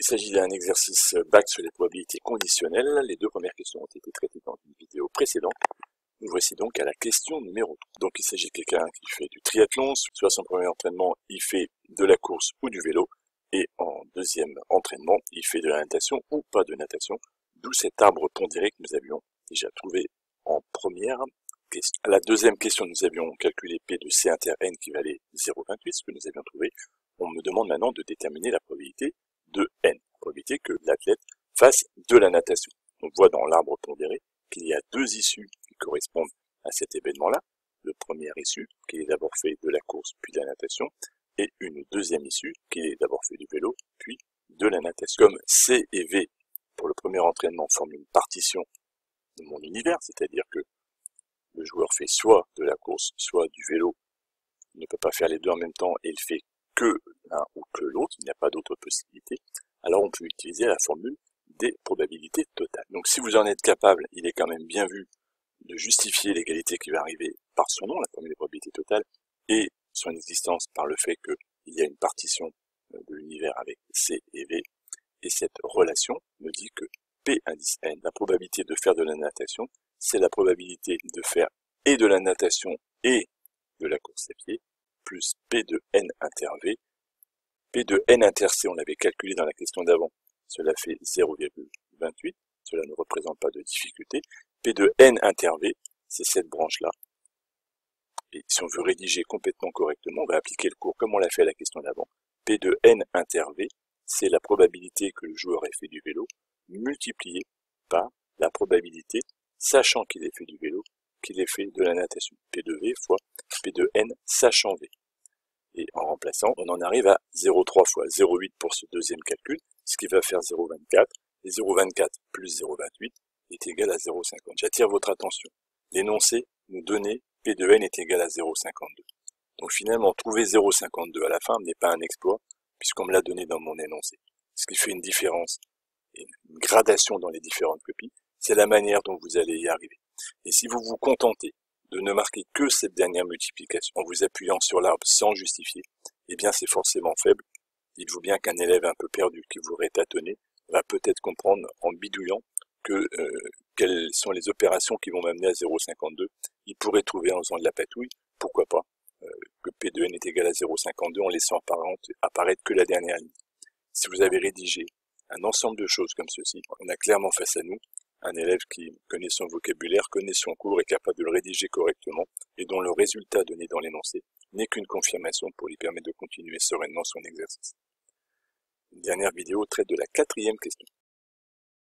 Il s'agit d'un exercice bac sur les probabilités conditionnelles. Les deux premières questions ont été traitées dans une vidéo précédente. Nous voici donc à la question numéro 3. Donc il s'agit de quelqu'un qui fait du triathlon, soit son premier entraînement, il fait de la course ou du vélo, et en deuxième entraînement, il fait de la natation ou pas de natation, d'où cet arbre pondéré que nous avions déjà trouvé en première question. À la deuxième question, nous avions calculé P de C inter N qui valait 0,28, ce que nous avions trouvé. On me demande maintenant de déterminer la probabilité de N, la probabilité que l'athlète fasse de la natation. On voit dans l'arbre pondéré qu'il y a deux issues qui correspondent à cet événement-là. Le premier issue qui est d'abord fait de la course puis de la natation, et une deuxième issue qui est d'abord fait du vélo puis de la natation. Comme C et V pour le premier entraînement forment une partition de mon univers, c'est-à-dire que le joueur fait soit de la course, soit du vélo, il ne peut pas faire les deux en même temps et il fait que l'un ou que l'autre, il n'y a pas d'autre possibilité, alors on peut utiliser la formule des probabilités totales. Donc si vous en êtes capable, il est quand même bien vu de justifier l'égalité qui va arriver par son nom, la formule des probabilités totales, et son existence par le fait qu'il y a une partition de l'univers avec C et V, et cette relation me dit que P indice N, la probabilité de faire de la natation, c'est la probabilité de faire et de la natation et de la course à pied, plus P de N inter V. P de N inter C, on l'avait calculé dans la question d'avant, cela fait 0,28, cela ne représente pas de difficulté. P de N inter V, c'est cette branche-là. Et si on veut rédiger complètement correctement, on va appliquer le cours comme on l'a fait à la question d'avant. P de N inter V, c'est la probabilité que le joueur ait fait du vélo, multipliée par la probabilité, sachant qu'il ait fait du vélo, qu'il ait fait de la natation. P de V fois P de N sachant V. Et en remplaçant, on en arrive à 0,3 fois 0,8 pour ce deuxième calcul, ce qui va faire 0,24. Et 0,24 plus 0,28 est égal à 0,50. J'attire votre attention. L'énoncé nous donnait P de N est égal à 0,52. Donc finalement, trouver 0,52 à la fin n'est pas un exploit, puisqu'on me l'a donné dans mon énoncé. Ce qui fait une différence, et une gradation dans les différentes copies, c'est la manière dont vous allez y arriver. Et si vous vous contentez de ne marquer que cette dernière multiplication en vous appuyant sur l'arbre sans justifier, eh bien c'est forcément faible. Dites-vous bien qu'un élève un peu perdu qui voudrait tâtonner va peut-être comprendre en bidouillant que quelles sont les opérations qui vont m'amener à 0,52. Il pourrait trouver en faisant de la patouille, pourquoi pas, que P de N est égal à 0,52 en laissant apparaître que la dernière ligne. Si vous avez rédigé un ensemble de choses comme ceci, on a clairement face à nous un élève qui connaît son vocabulaire, connaît son cours, est capable de le rédiger correctement et dont le résultat donné dans l'énoncé n'est qu'une confirmation pour lui permettre de continuer sereinement son exercice. Une dernière vidéo traite de la quatrième question.